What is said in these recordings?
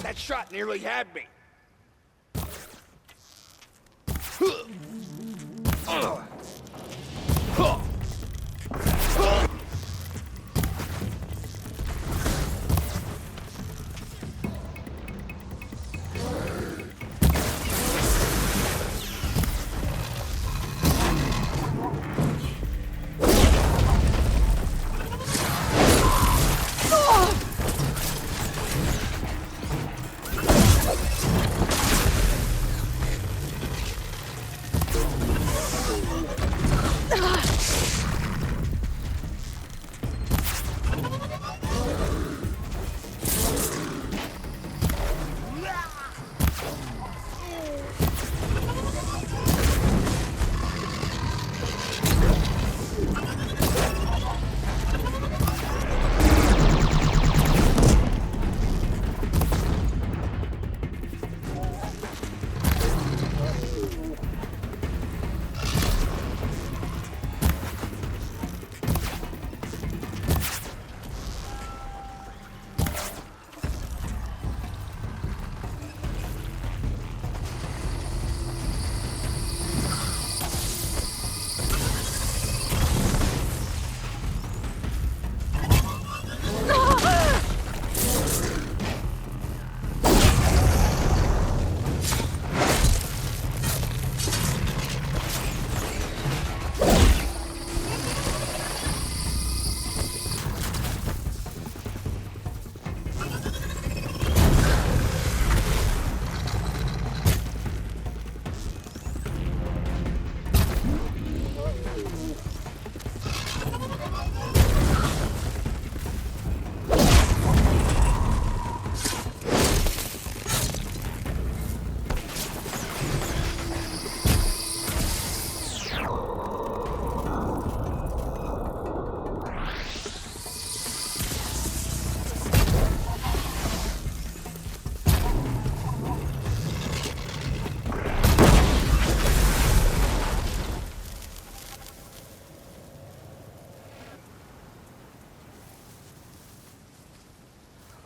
That shot nearly had me.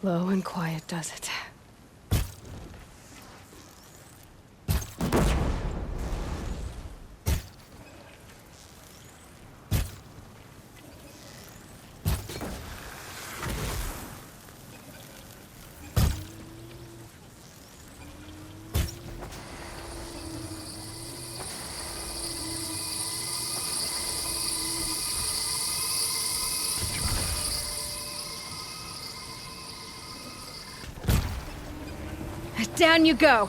Low and quiet does it. Down you go!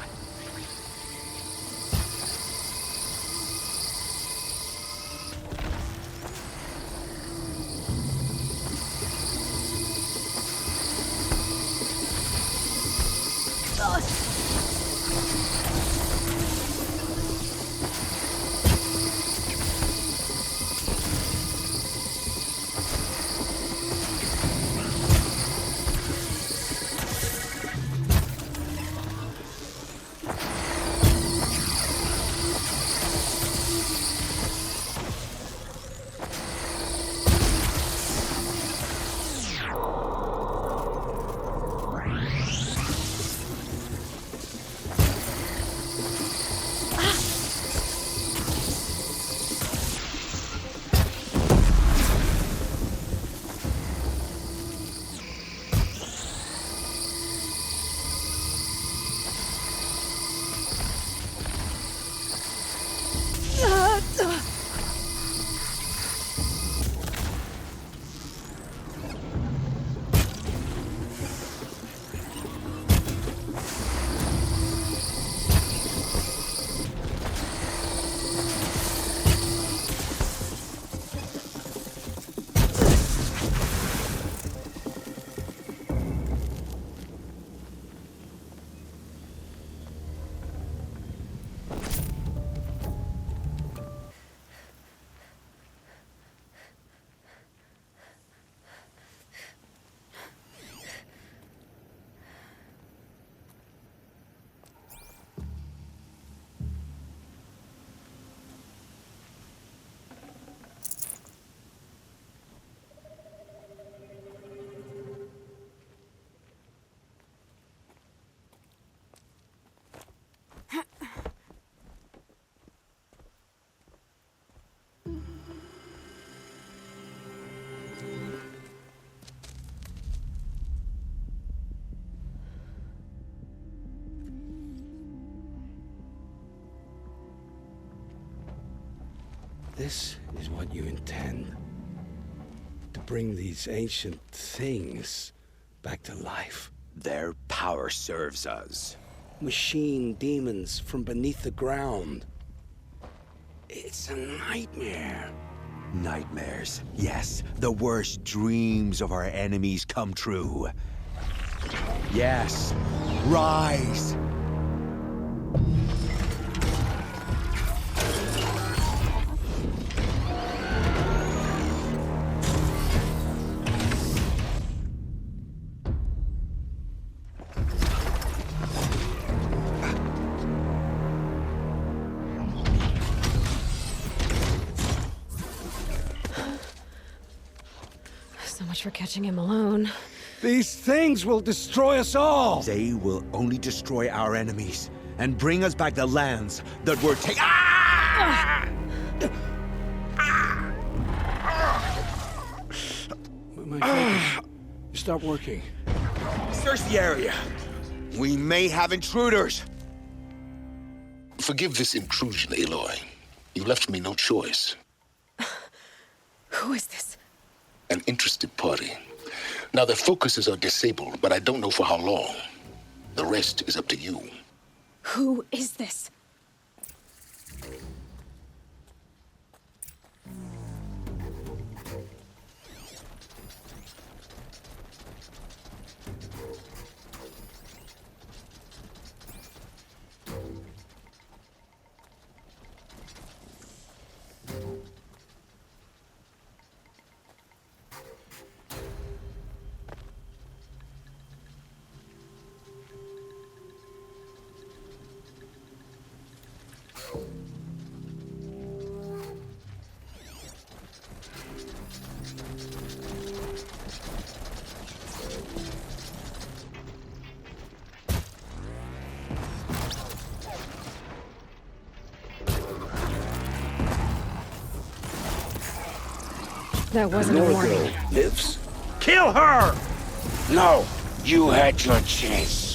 This is what you intend. To bring these ancient things back to life. Their power serves us. Machine demons from beneath the ground. It's a nightmare. Nightmares. Yes, the worst dreams of our enemies come true. Yes, rise! So much for catching him alone. These things will destroy us all! They will only destroy our enemies and bring us back the lands that were taken. Ah! My focus. Stop working. Search the area. We may have intruders. Forgive this intrusion, Aloy. You left me no choice. Who is this? An interested party. Now, their focuses are disabled, but I don't know for how long. The rest is up to you. Who is this? That wasn't a warning. Lives? Kill her! No! You had your chance.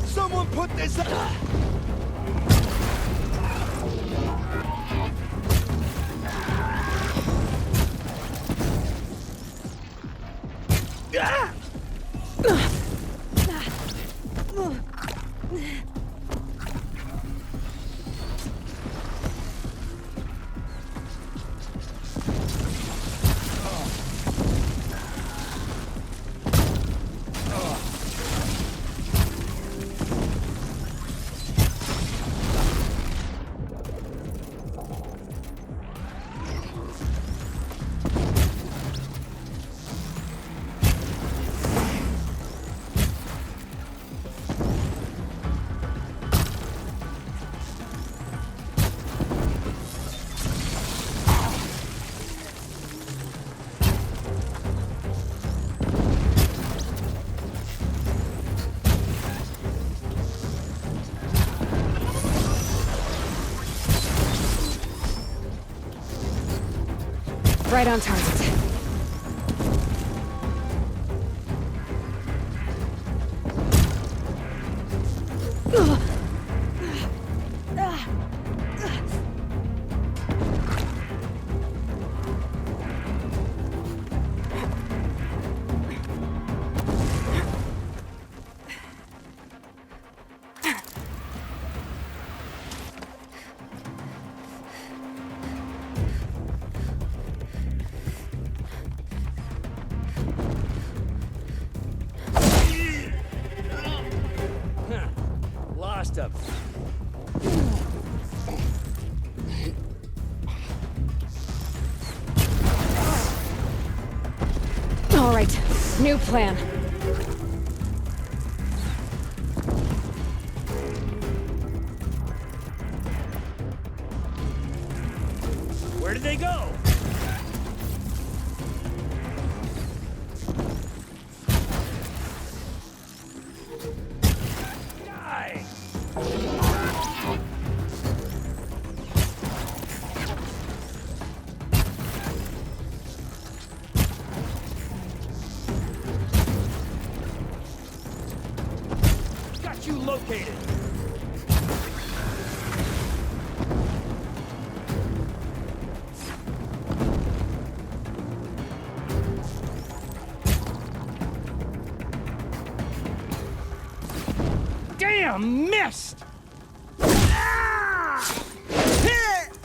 Someone put this up! Right on target. last of them. All right, new plan. Where did they go? Die! Got you located! Damn, missed! Ah! Hit!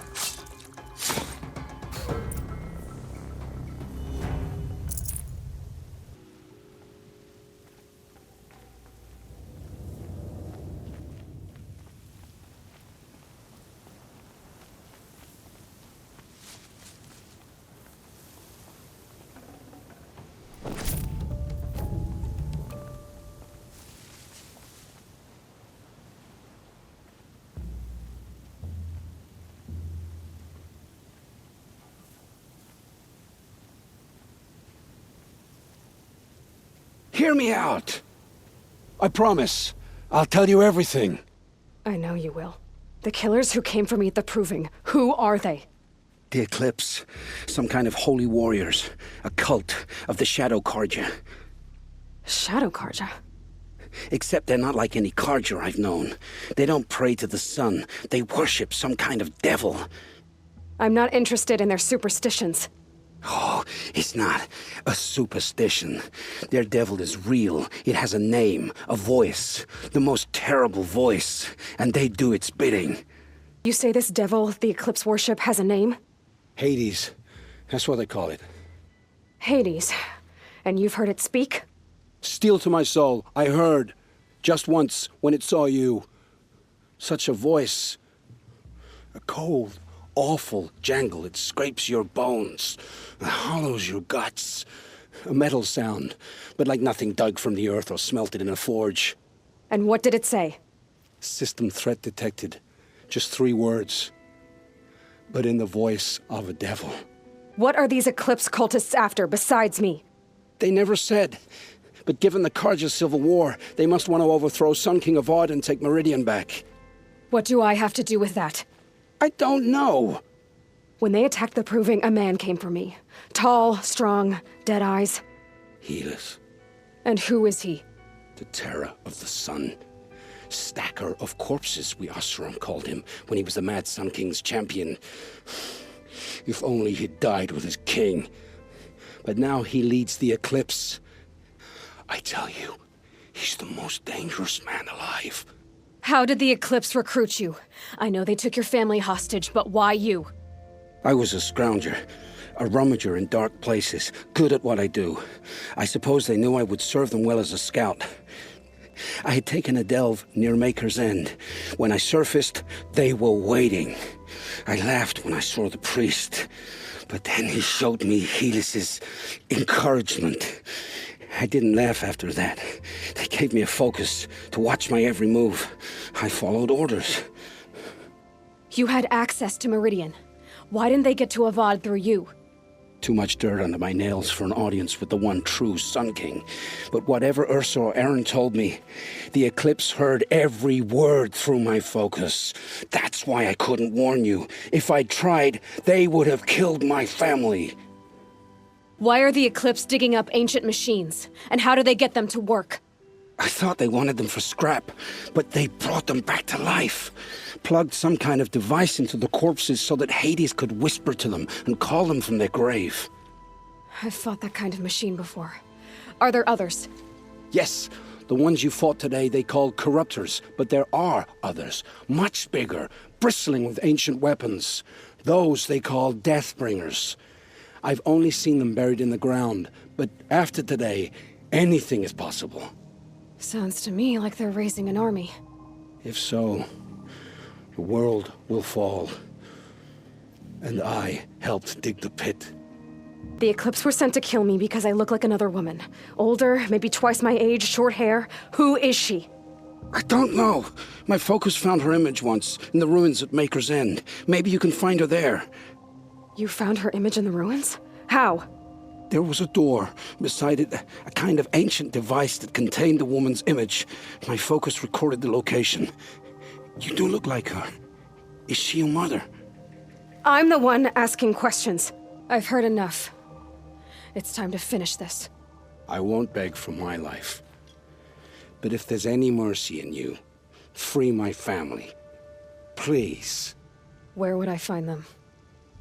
Hear me out. I promise. I'll tell you everything. I know you will. The killers who came for me at the Proving, who are they? The Eclipse. Some kind of holy warriors. A cult of the Shadow Carja. Shadow Carja? Except they're not like any Carja I've known. They don't pray to the sun. They worship some kind of devil. I'm not interested in their superstitions. Oh, it's not a superstition. Their devil is real. It has a name, a voice. The most terrible voice. And they do its bidding. You say this devil the Eclipse worship has a name? Hades. That's what they call it. Hades. And you've heard it speak? Steel to my soul. I heard. Just once, when it saw you. Such a voice. A cold, awful jangle. It scrapes your bones. It hollows your guts. A metal sound, but like nothing dug from the earth or smelted in a forge. And what did it say? System threat detected. Just 3 words. But in the voice of a devil. What are these Eclipse cultists after, besides me? They never said. But given the Carja civil war, they must want to overthrow Sun King Avad and take Meridian back. What do I have to do with that? I don't know. When they attacked the Proving, a man came for me. Tall, strong, dead eyes. Helis, And who is he? the terror of the sun. Stacker of corpses, we Oseram called him, when he was the Mad Sun King's champion. If only he'd died with his king. But now he leads the Eclipse. I tell you, he's the most dangerous man alive. How did the Eclipse recruit you? I know they took your family hostage, but why you? I was a scrounger, a rummager in dark places, good at what I do. I suppose they knew I would serve them well as a scout. I had taken a delve near Maker's End. When I surfaced, they were waiting. I laughed when I saw the priest, but then he showed me Helis's encouragement. I didn't laugh after that. They gave me a focus to watch my every move. I followed orders. You had access to Meridian. Why didn't they get to Avad through you? Too much dirt under my nails for an audience with the one true Sun King. But whatever Ursa or Aaron told me, the Eclipse heard every word through my focus. That's why I couldn't warn you. If I'd tried, they would have killed my family. Why are the Eclipse digging up ancient machines? And how do they get them to work? I thought they wanted them for scrap, but they brought them back to life. Plugged some kind of device into the corpses so that Hades could whisper to them and call them from their grave. I've fought that kind of machine before. Are there others? Yes, the ones you fought today they called corruptors, but there are others, much bigger, bristling with ancient weapons. Those they call Deathbringers. I've only seen them buried in the ground, but after today, anything is possible. Sounds to me like they're raising an army. If so, the world will fall. And I helped dig the pit. The Eclipse were sent to kill me because I look like another woman. Older, maybe twice my age, short hair. Who is she? I don't know. My focus found her image once, in the ruins at Maker's End. Maybe you can find her there. You found her image in the ruins? How? There was a door. Beside it, a kind of ancient device that contained the woman's image. My focus recorded the location. You do look like her. Is she your mother? I'm the one asking questions. I've heard enough. It's time to finish this. I won't beg for my life. But if there's any mercy in you, free my family. Please. Where would I find them?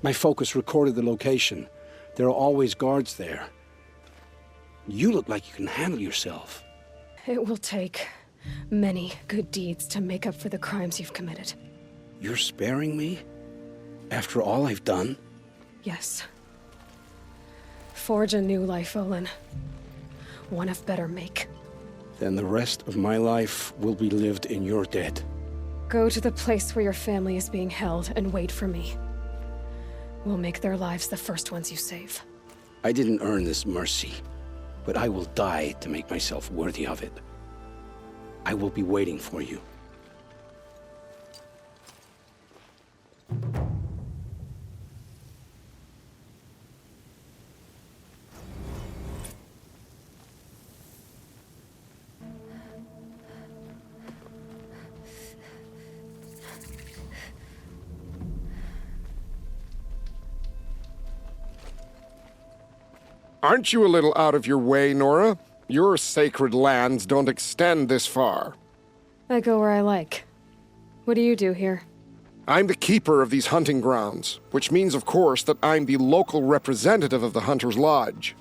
My focus recorded the location. There are always guards there. You look like you can handle yourself. It will take many good deeds to make up for the crimes you've committed. You're sparing me? After all I've done? Yes. Forge a new life, Olin. One of better make. Then the rest of my life will be lived in your debt. Go to the place where your family is being held and wait for me. We'll make their lives the first ones you save. I didn't earn this mercy, but I will die to make myself worthy of it. I will be waiting for you. Aren't you a little out of your way, Nora? Your sacred lands don't extend this far. I go where I like. What do you do here? I'm the keeper of these hunting grounds, which means, of course, that I'm the local representative of the Hunter's Lodge.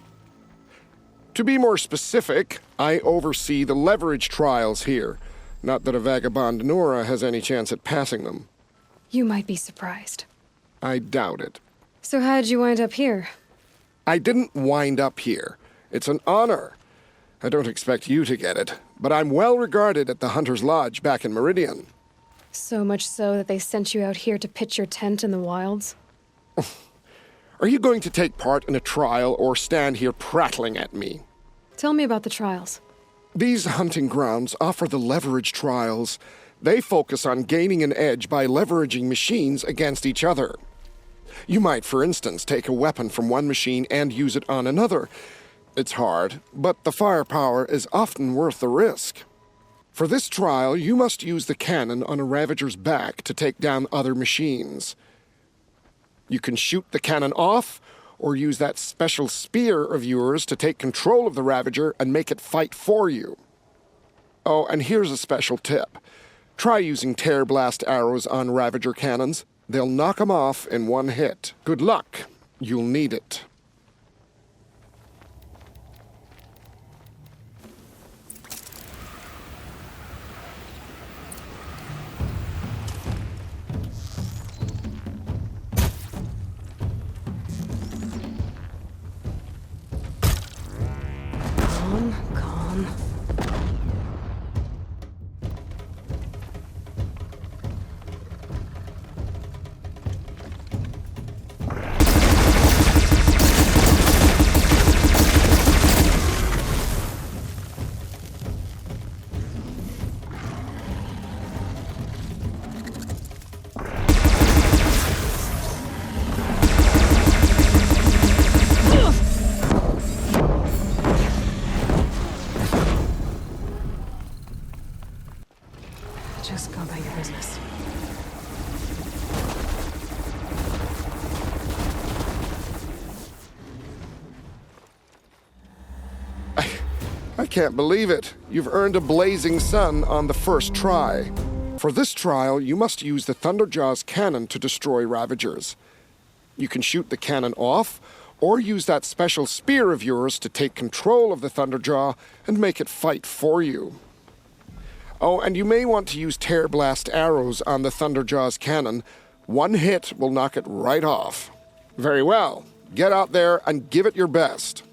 To be more specific, I oversee the leverage trials here. Not that a vagabond Nora has any chance at passing them. You might be surprised. I doubt it. So how'd you wind up here? I didn't wind up here. It's an honor. I don't expect you to get it, but I'm well regarded at the Hunter's Lodge back in Meridian. So much so that they sent you out here to pitch your tent in the wilds? Are you going to take part in a trial or stand here prattling at me? Tell me about the trials. These hunting grounds offer the leverage trials. They focus on gaining an edge by leveraging machines against each other. You might, for instance, take a weapon from one machine and use it on another. It's hard, but the firepower is often worth the risk. For this trial, you must use the cannon on a Ravager's back to take down other machines. You can shoot the cannon off, or use that special spear of yours to take control of the Ravager and make it fight for you. Oh, and here's a special tip. Try using tear blast arrows on Ravager cannons. They'll knock 'em off in one hit. Good luck. You'll need it. Calm. Just go about your business. I can't believe it. You've earned a blazing sun on the first try. For this trial, you must use the Thunderjaw's cannon to destroy Ravagers. You can shoot the cannon off, or use that special spear of yours to take control of the Thunderjaw and make it fight for you. Oh, and you may want to use tear blast arrows on the Thunderjaw's cannon. One hit will knock it right off. Very well. Get out there and give it your best.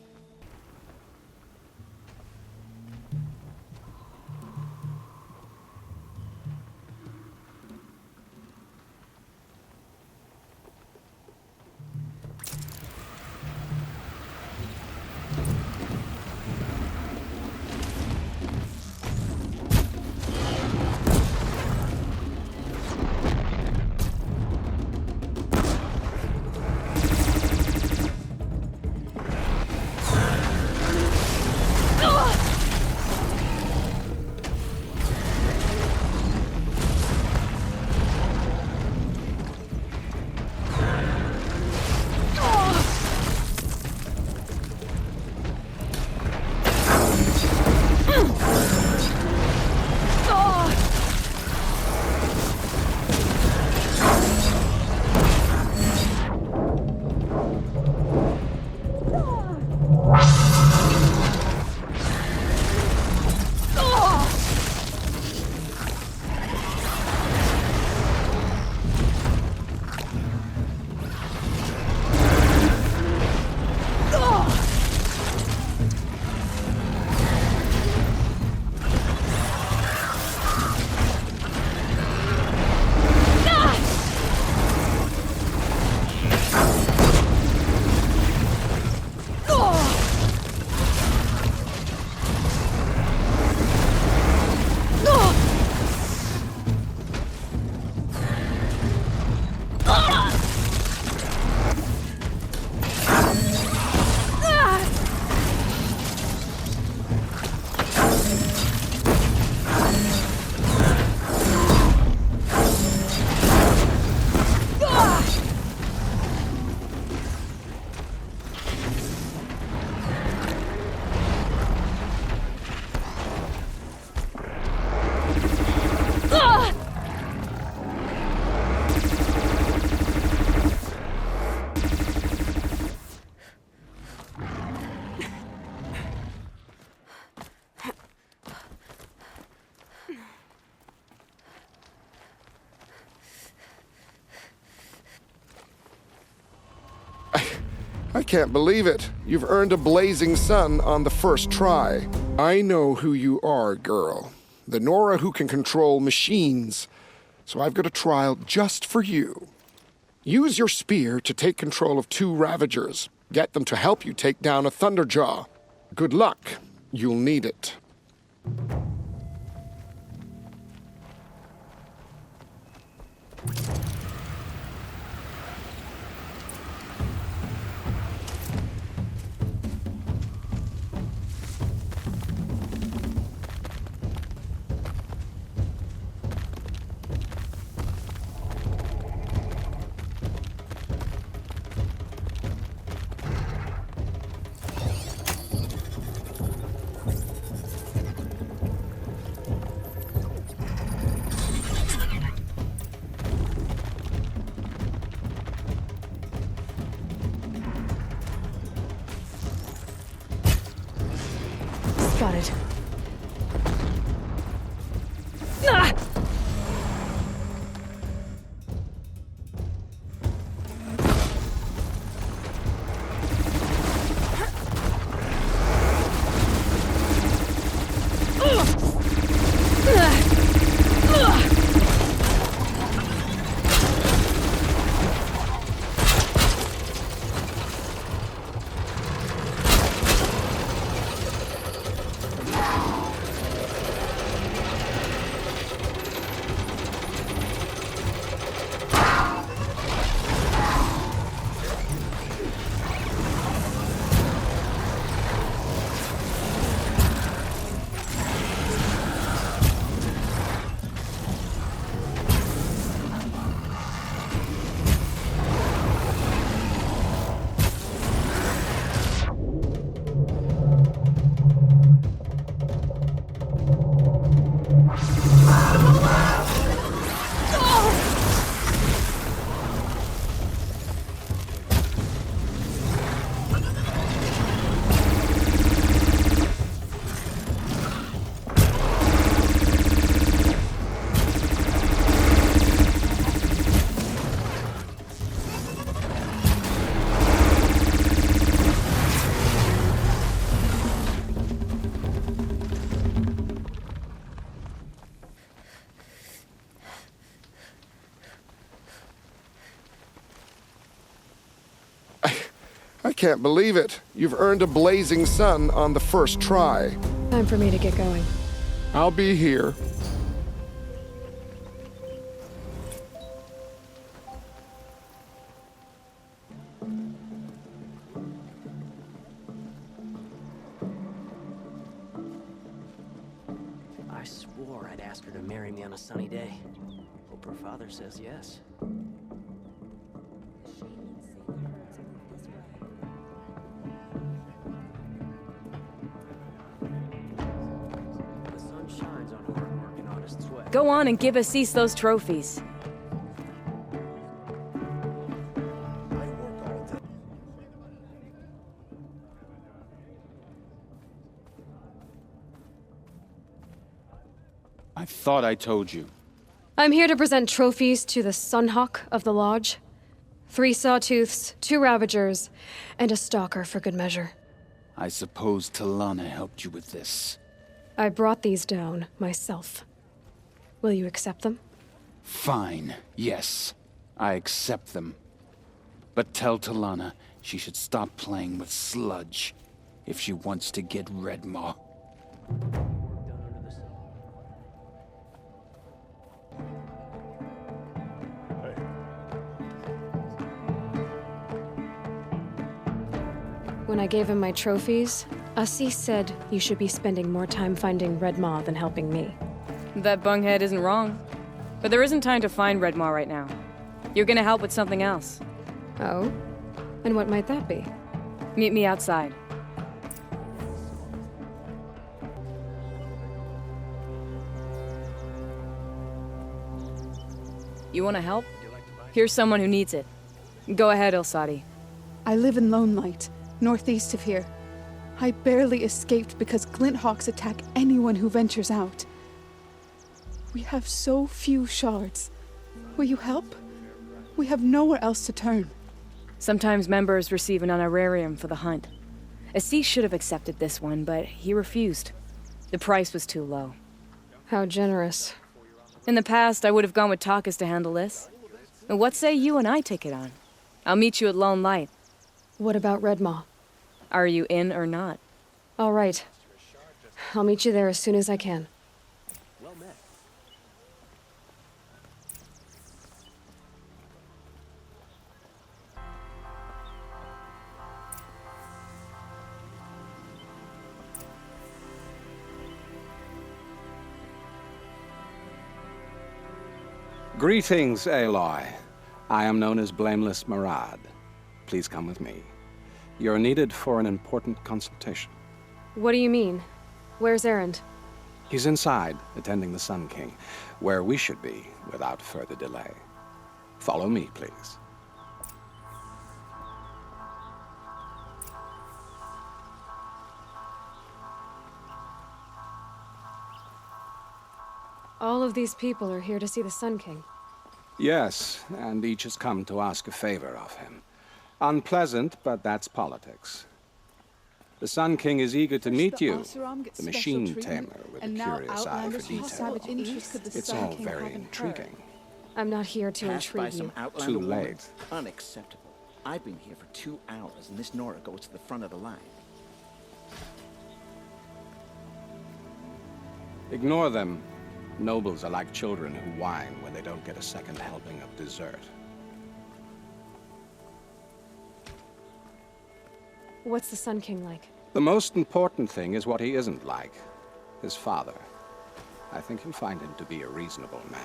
I can't believe it. You've earned a blazing sun on the first try. I know who you are, girl. The Nora who can control machines. So I've got a trial just for you. Use your spear to take control of 2 Ravagers. Get them to help you take down a Thunderjaw. Good luck. You'll need it. Spotted. Ah! I can't believe it. You've earned a blazing sun on the first try. Time for me to get going. I'll be here. I swore I'd ask her to marry me on a sunny day. Hope her father says yes. The sun shines on a hard-working artist's sweat. Go on and give Assis those trophies. I thought I told you. I'm here to present trophies to the Sunhawk of the Lodge. 3 Sawtooths, 2 Ravagers, and a Stalker for good measure. I suppose Talana helped you with this. I brought these down myself. Will you accept them? Fine, yes. I accept them. But tell Talana she should stop playing with sludge if she wants to get Redmaw. When I gave him my trophies, Assis said you should be spending more time finding Redmaw than helping me. That bunghead isn't wrong. But there isn't time to find Redmaw right now. You're gonna help with something else. Oh? And what might that be? Meet me outside. You wanna help? Here's someone who needs it. Go ahead, Ilsati. I live in Lone Light, northeast of here. I barely escaped because Glinthawks attack anyone who ventures out. We have so few shards. Will you help? We have nowhere else to turn. Sometimes members receive an honorarium for the hunt. Assis should have accepted this one, but he refused. The price was too low. How generous. In the past, I would have gone with Takas to handle this. And what say you and I take it on? I'll meet you at Lone Light. What about Redmaw? Are you in or not? All right. I'll meet you there as soon as I can. Well met. Greetings, Aloy. I am known as Blameless Marad. Please come with me. You're needed for an important consultation. What do you mean? Where's Erend? He's inside, attending the Sun King, where we should be without further delay. Follow me, please. All of these people are here to see the Sun King. Yes, and each has come to ask a favor of him. Unpleasant, but that's politics. The Sun King is eager to meet you, the machine tamer with a curious eye for detail. It's all very intriguing. I'm not here to Passed by intrigue some you. outlander Too woman? late. Unacceptable. I've been here for 2 hours, and this Nora goes to the front of the line. Ignore them. Nobles are like children who whine when they don't get a second helping of dessert. What's the Sun King like? The most important thing is what he isn't like. His father. I think you'll find him to be a reasonable man.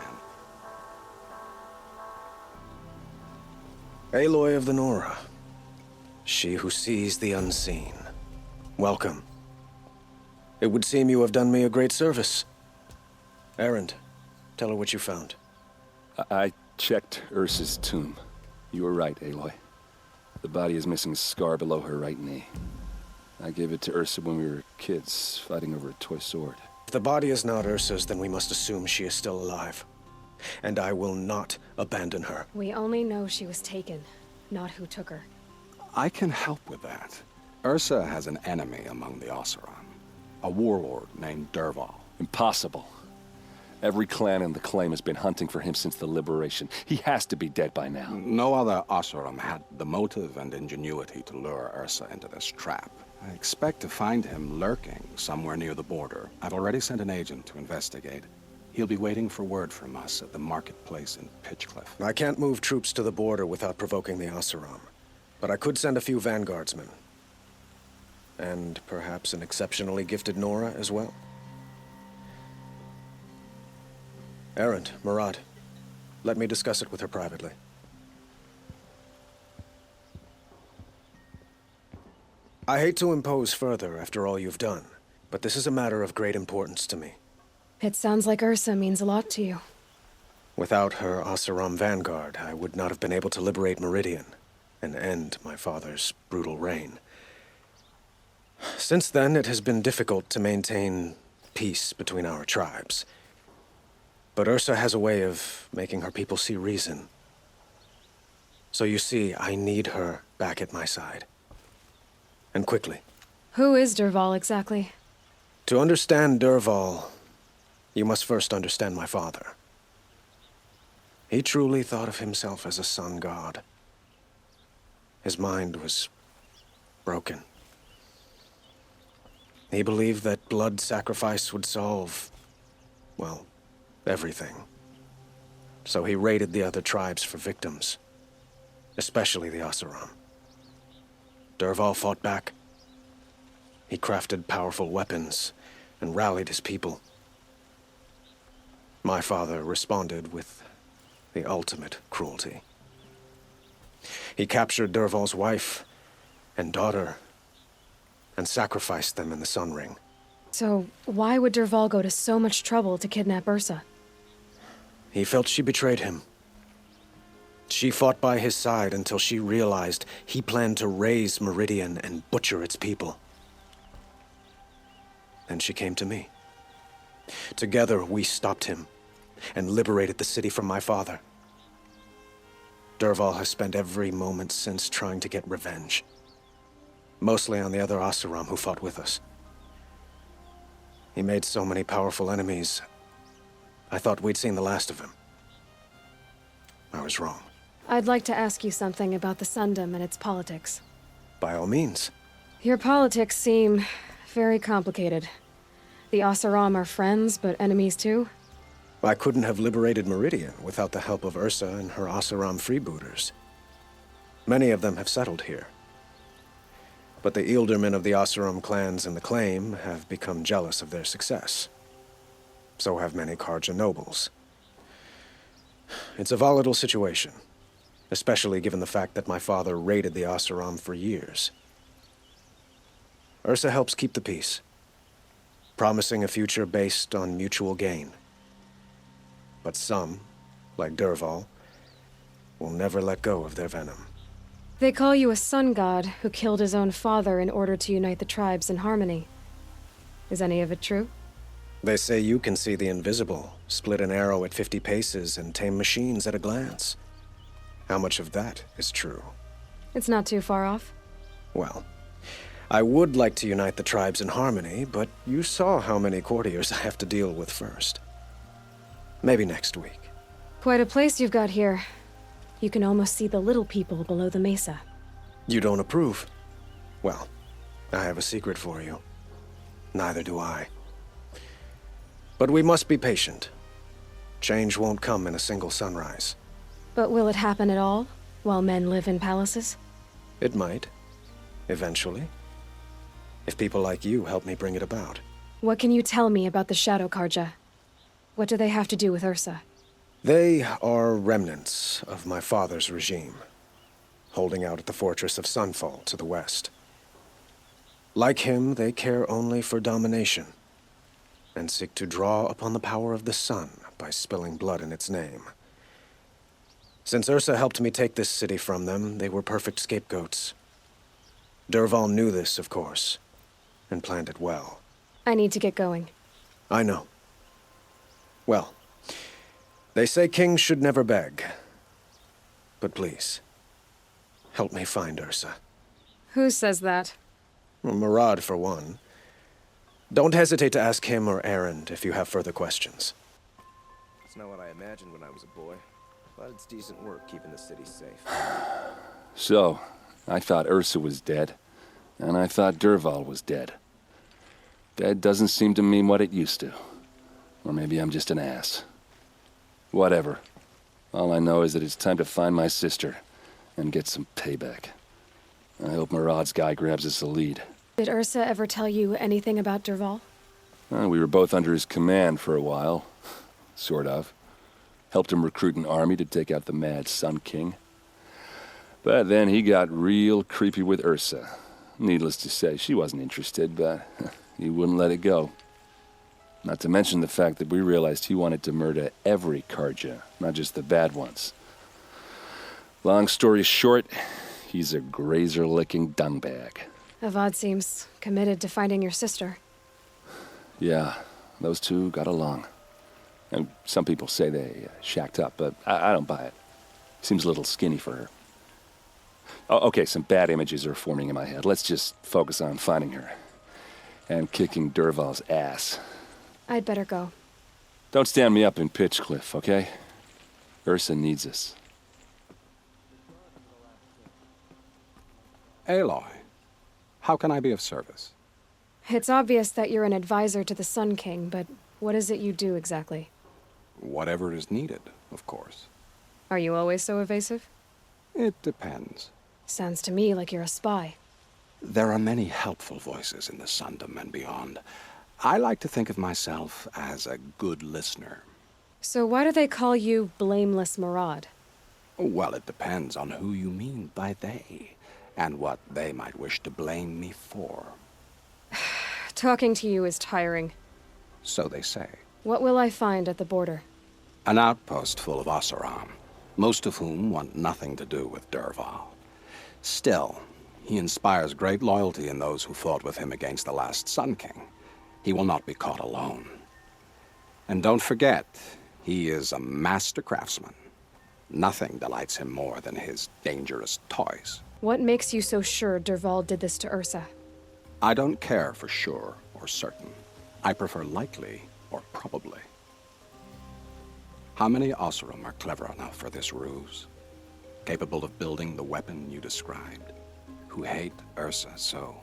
Aloy of the Nora. She who sees the unseen. Welcome. It would seem you have done me a great service. Erend, tell her what you found. I checked Ursa's tomb. You were right, Aloy. The body is missing a scar below her right knee. I gave it to Ursa when we were kids, fighting over a toy sword. If the body is not Ursa's, then we must assume she is still alive. And I will not abandon her. We only know she was taken, not who took her. I can help with that. Ursa has an enemy among the Oseram. A warlord named Dervahl. Impossible. Every clan in the claim has been hunting for him since the liberation. He has to be dead by now. No other Oseram had the motive and ingenuity to lure Ursa into this trap. I expect to find him lurking somewhere near the border. I've already sent an agent to investigate. He'll be waiting for word from us at the marketplace in Pitchcliff. I can't move troops to the border without provoking the Oseram. But I could send a few vanguardsmen. And perhaps an exceptionally gifted Nora as well. Erend, Marad, let me discuss it with her privately. I hate to impose further after all you've done, but this is a matter of great importance to me. It sounds like Ursa means a lot to you. Without her Oseram vanguard, I would not have been able to liberate Meridian and end my father's brutal reign. Since then, it has been difficult to maintain peace between our tribes. But Ursa has a way of making her people see reason. So you see, I need her back at my side. And quickly. Who is Dervahl exactly? To understand Dervahl, you must first understand my father. He truly thought of himself as a sun god. His mind was broken. He believed that blood sacrifice would solve, well, everything. So he raided the other tribes for victims, especially the Oseram. Dervahl fought back. He crafted powerful weapons and rallied his people. My father responded with the ultimate cruelty. He captured Dervahl's wife and daughter and sacrificed them in the Sun Ring. So, why would Dervahl go to so much trouble to kidnap Ursa? He felt she betrayed him. She fought by his side until she realized he planned to raise Meridian and butcher its people. Then she came to me. Together, we stopped him and liberated the city from my father. Dervahl has spent every moment since trying to get revenge. Mostly on the other Oseram who fought with us. He made so many powerful enemies, I thought we'd seen the last of him. I was wrong. I'd like to ask you something about the Sundom and its politics. By all means. Your politics seem very complicated. The Oseram are friends, but enemies too? I couldn't have liberated Meridian without the help of Ursa and her Oseram freebooters. Many of them have settled here. But the Ealdormen of the Oseram clans in the Claim have become jealous of their success. So have many Carja nobles. It's a volatile situation, especially given the fact that my father raided the Oseram for years. Ursa helps keep the peace, promising a future based on mutual gain. But some, like Dervahl, will never let go of their venom. They call you a sun god who killed his own father in order to unite the tribes in harmony. Is any of it true? They say you can see the invisible, split an arrow at 50 paces, and tame machines at a glance. How much of that is true? It's not too far off. Well, I would like to unite the tribes in harmony, but you saw how many courtiers I have to deal with first. Maybe next week. Quite a place you've got here. You can almost see the little people below the mesa. You don't approve? Well, I have a secret for you. Neither do I. But we must be patient. Change won't come in a single sunrise. But will it happen at all, while men live in palaces? It might. Eventually. If people like you help me bring it about. What can you tell me about the Shadow Carja? What do they have to do with Ursa? They are remnants of my father's regime, holding out at the fortress of Sunfall to the west. Like him, they care only for domination, and seek to draw upon the power of the sun by spilling blood in its name. Since Ursa helped me take this city from them, they were perfect scapegoats. Dervahl knew this, of course, and planned it well. I need to get going. I know. Well, they say kings should never beg. But please, help me find Ursa. Who says that? Well, Murad, for one. Don't hesitate to ask him or Erend if you have further questions. It's not what I imagined when I was a boy, but it's decent work keeping the city safe. So, I thought Ursa was dead, and I thought Dervahl was dead. Dead doesn't seem to mean what it used to. Or maybe I'm just an ass. Whatever. All I know is that it's time to find my sister and get some payback. I hope Murad's guy grabs us a lead. Did Ursa ever tell you anything about Dervahl? We were both under his command for a while. Sort of. Helped him recruit an army to take out the mad Sun King. But then he got real creepy with Ursa. Needless to say, she wasn't interested, but he wouldn't let it go. Not to mention the fact that we realized he wanted to murder every Carja, not just the bad ones. Long story short, he's a grazer-licking dungbag. Avad seems committed to finding your sister. Yeah, those two got along. And some people say they shacked up, but I don't buy it. Seems a little skinny for her. Oh, okay, some bad images are forming in my head. Let's just focus on finding her. And kicking Dervahl's ass. I'd better go. Don't stand me up in Pitchcliff, okay? Ursa needs us. Aloy, how can I be of service? It's obvious that you're an advisor to the Sun King, but what is it you do exactly? Whatever is needed, of course. Are you always so evasive? It depends. Sounds to me like you're a spy. There are many helpful voices in the Sundom and beyond. I like to think of myself as a good listener. So why do they call you Blameless Murad? Well, it depends on who you mean by they, and what they might wish to blame me for. Talking to you is tiring. So they say. What will I find at the border? An outpost full of Oseram, most of whom want nothing to do with Dervahl. Still, he inspires great loyalty in those who fought with him against the last Sun King. He will not be caught alone. And don't forget, he is a master craftsman. Nothing delights him more than his dangerous toys. What makes you so sure Dervahl did this to Ursa? I don't care for sure or certain. I prefer likely or probably. How many Oseram are clever enough for this ruse? Capable of building the weapon you described? Who hate Ursa so?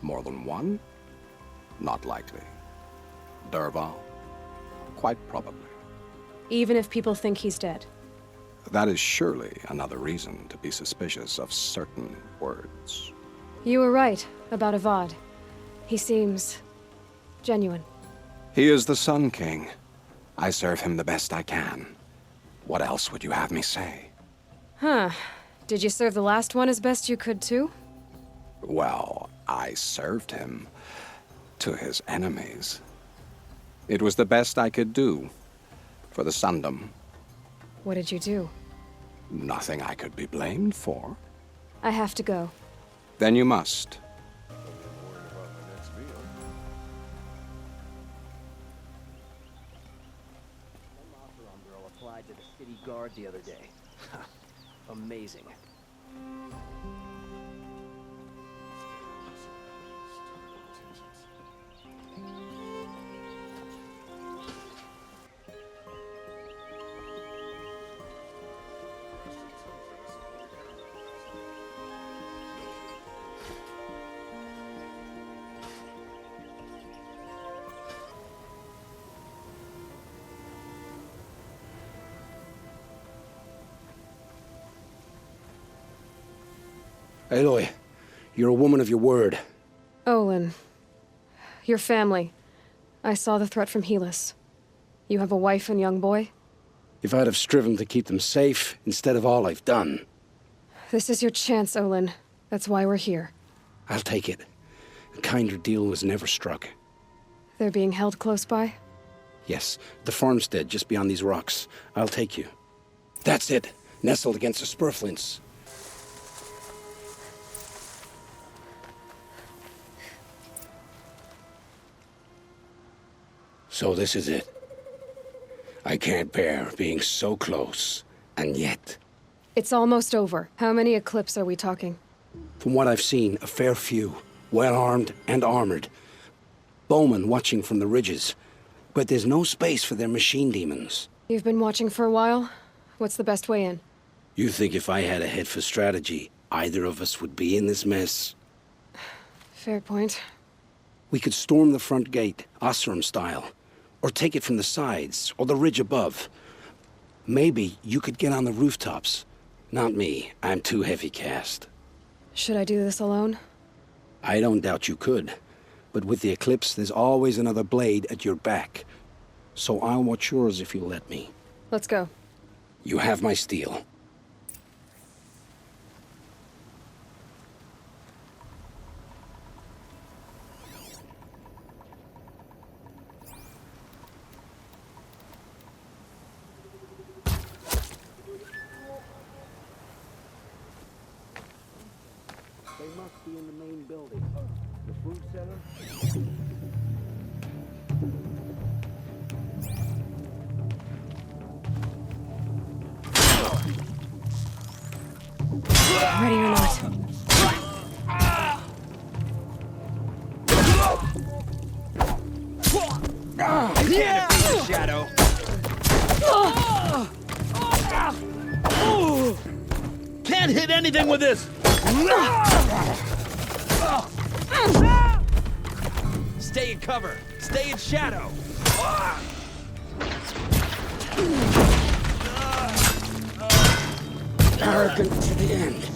More than one? Not likely. Dervahl? Quite probably. Even if people think he's dead? That is surely another reason to be suspicious of certain words. You were right about Avad. He seems genuine. He is the Sun King. I serve him the best I can. What else would you have me say? Huh. Did you serve the last one as best you could, too? Well, I served him to his enemies. It was the best I could do for the Sundom. What did you do? Nothing I could be blamed for. I have to go. Then you must. Girl applied to the city guard the other day. Amazing. Aloy, you're a woman of your word. Olin. Your family. I saw the threat from Helis. You have a wife and young boy? If I'd have striven to keep them safe instead of all I've done. This is your chance, Olin. That's why we're here. I'll take it. A kinder deal was never struck. They're being held close by? Yes, the farmstead just beyond these rocks. I'll take you. That's it. Nestled against the spurflints. So this is it. I can't bear being so close, and yet... It's almost over. How many Eclipse are we talking? From what I've seen, a fair few. Well-armed and armored. Bowmen watching from the ridges. But there's no space for their machine demons. You've been watching for a while? What's the best way in? You think if I had a head for strategy, either of us would be in this mess? Fair point. We could storm the front gate, Oseram style. Or take it from the sides, or the ridge above. Maybe you could get on the rooftops. Not me. I'm too heavy cast. Should I do this alone? I don't doubt you could. But with the Eclipse, there's always another blade at your back. So I'll watch yours if you'll let me. Let's go. You have my steel. They must be in the main building. The food center? Ready or not. Can't defeat the shadow. Can't hit anything with this. Stay in cover. Stay in shadow. Arrogant to the end.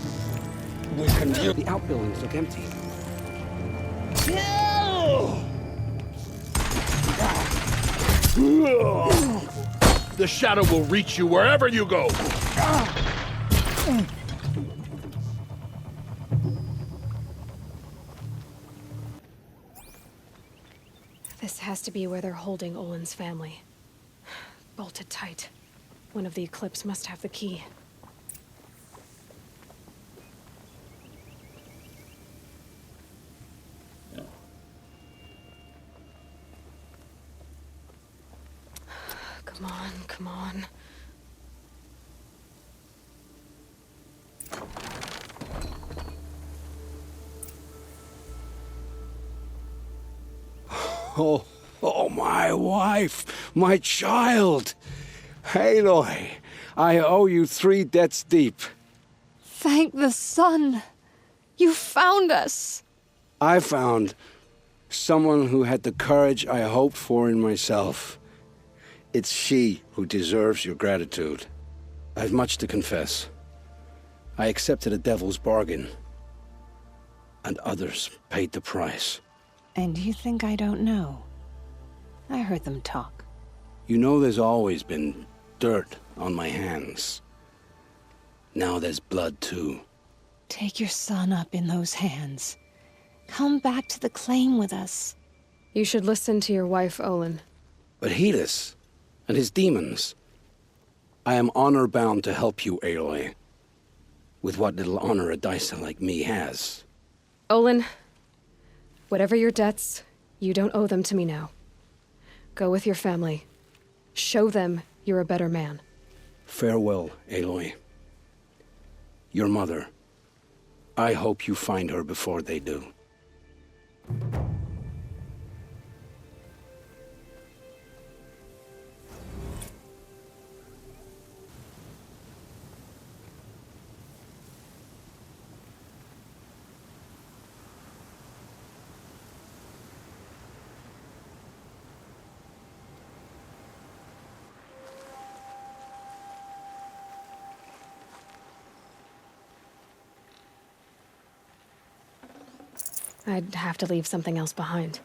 We can view the outbuildings look empty. The shadow will reach you wherever you go. This has to be where they're holding Olin's family. Bolted tight. One of the Eclipse must have the key. Come on, come on. Oh, my wife, my child. Aloy, I owe you 3 debts deep. Thank the sun. You found us. I found someone who had the courage I hoped for in myself. It's she who deserves your gratitude. I've much to confess. I accepted a devil's bargain, and others paid the price. And you think I don't know? I heard them talk. You know there's always been dirt on my hands. Now there's blood, too. Take your son up in those hands. Come back to the claim with us. You should listen to your wife, Olin. But Helis and his demons. I am honor-bound to help you, Aloy. With what little honor a Dysa like me has. Olin, whatever your debts, you don't owe them to me now. Go with your family. Show them you're a better man. Farewell, Aloy. Your mother. I hope you find her before they do. I'd have to leave something else behind.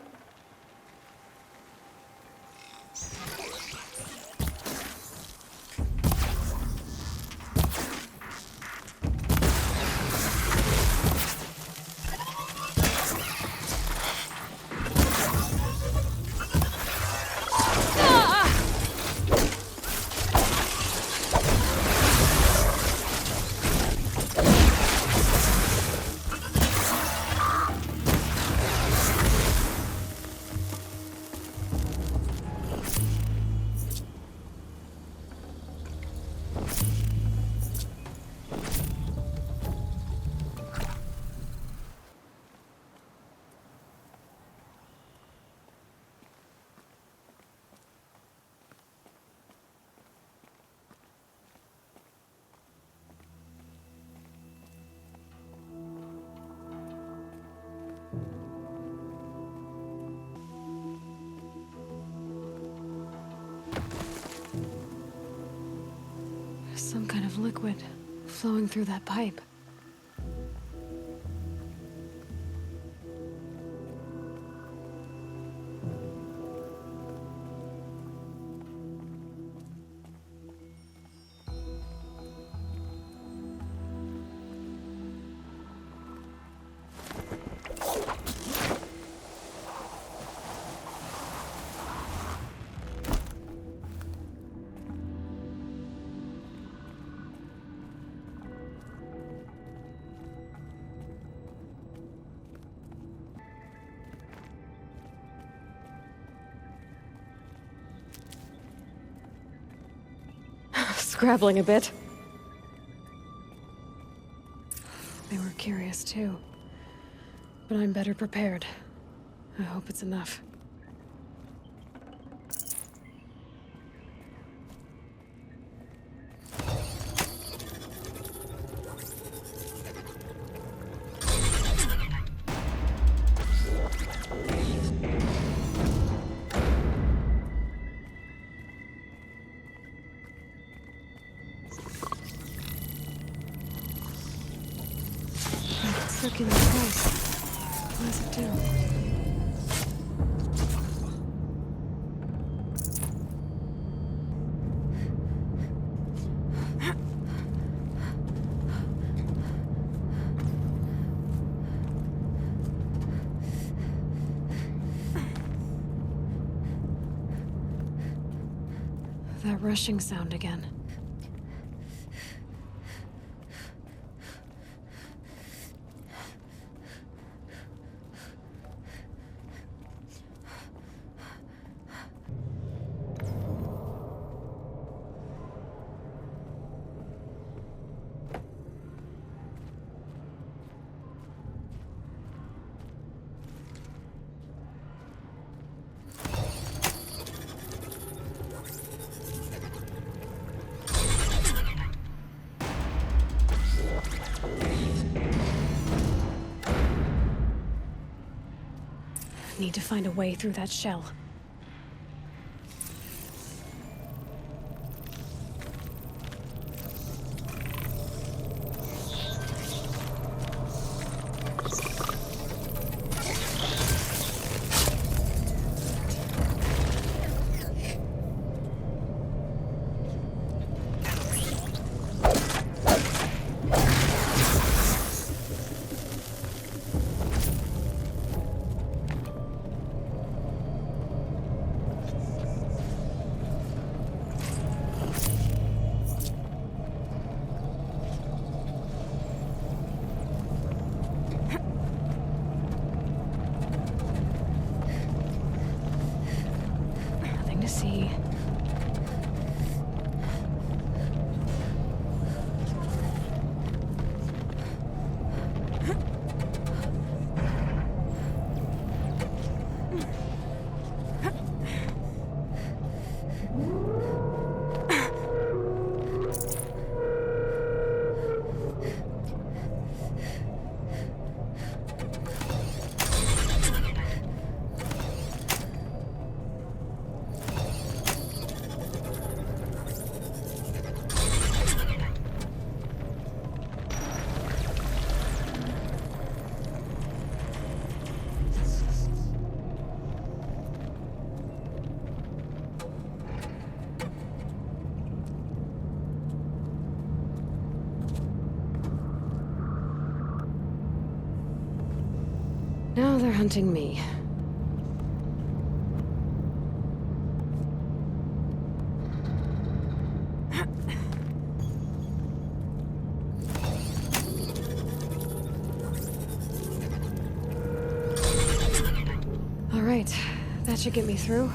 Some kind of liquid flowing through that pipe. Scrabbling a bit. They were curious too. But I'm better prepared. I hope it's enough. Circular pulse. What does it do? That rushing sound again. need to find a way through that shell. Nothing to see. Now they're hunting me. All right, that should get me through.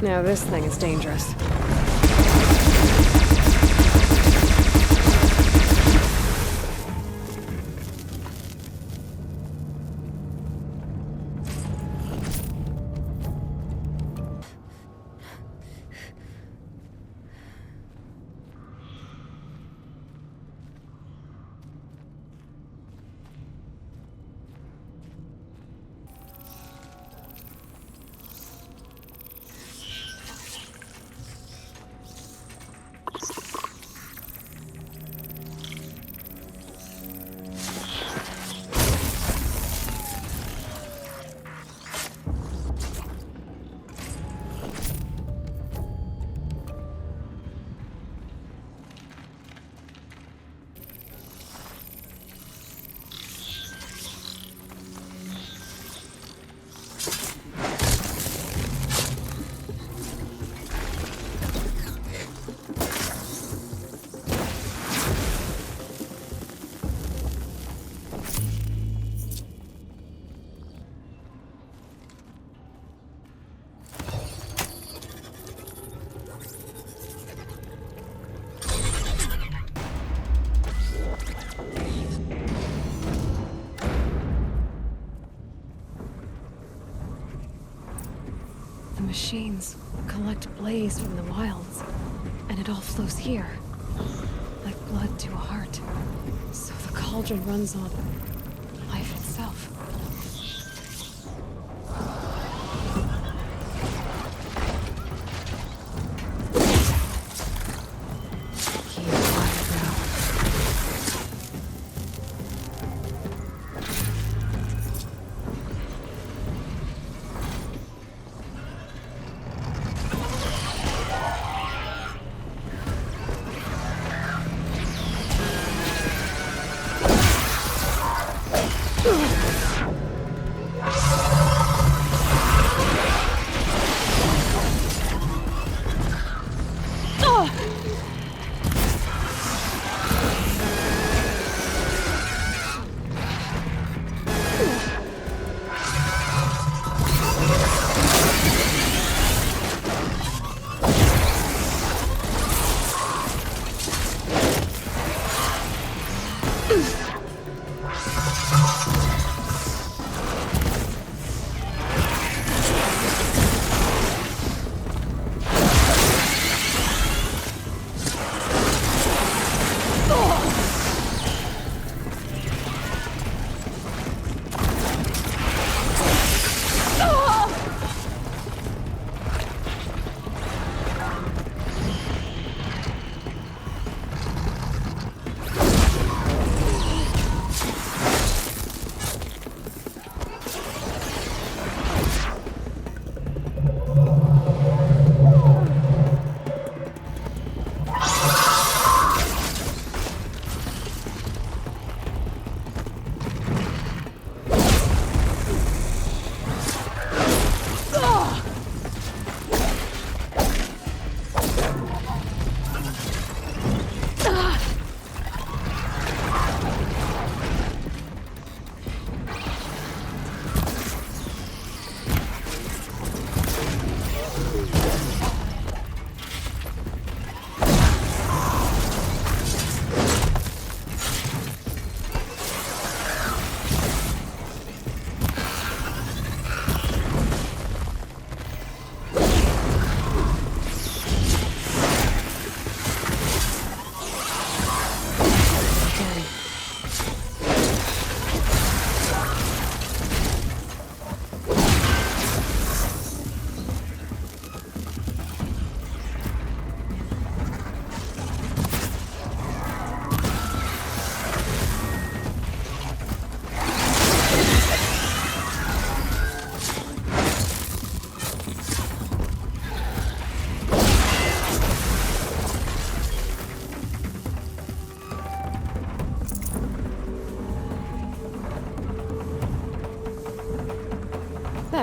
Now this thing is dangerous. The machines collect blaze from the wilds, and it all flows here, like blood to a heart. So the cauldron runs on life itself.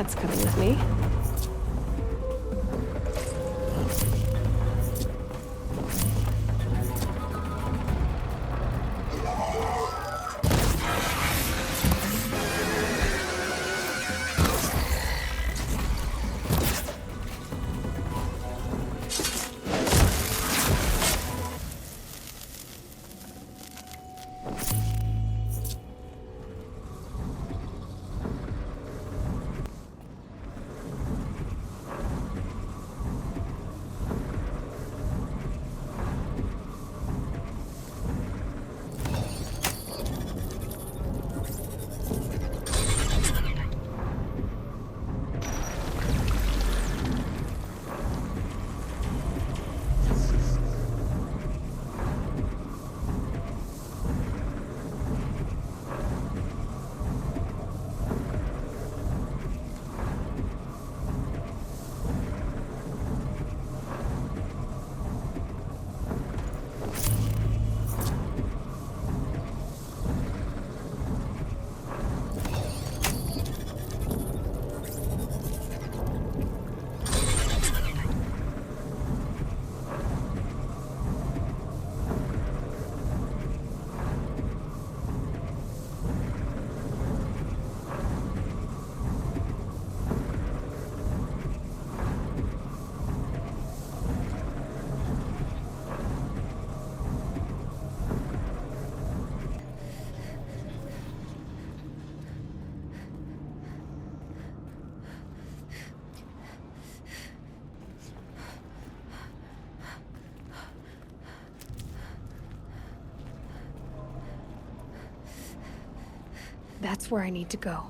That's coming with me. That's where I need to go.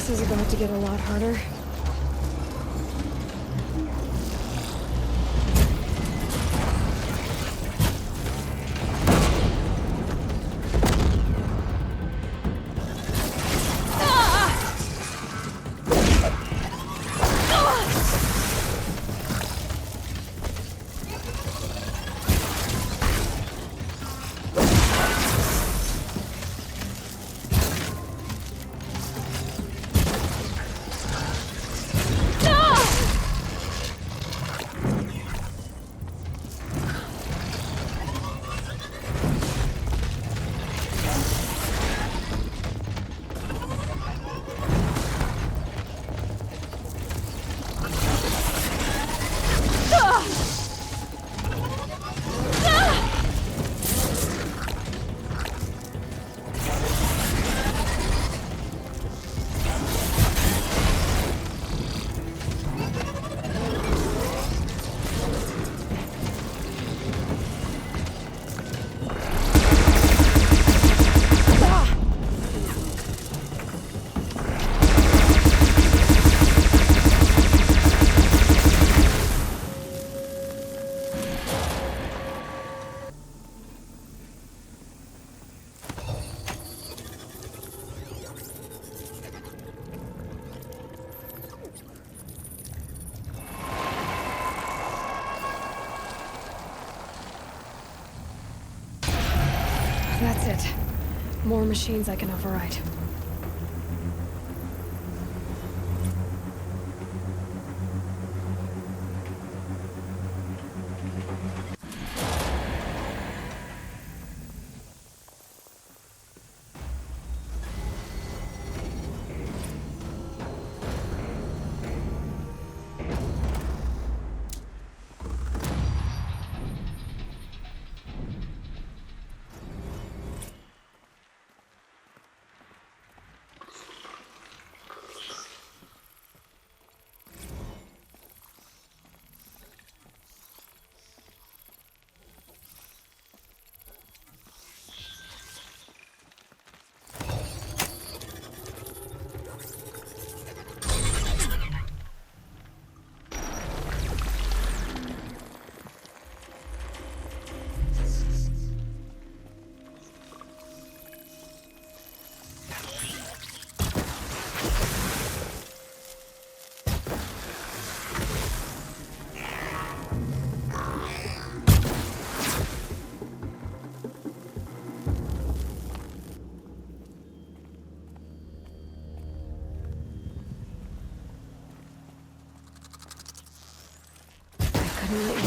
This is about to get a lot harder. More machines I can override. Couldn't let you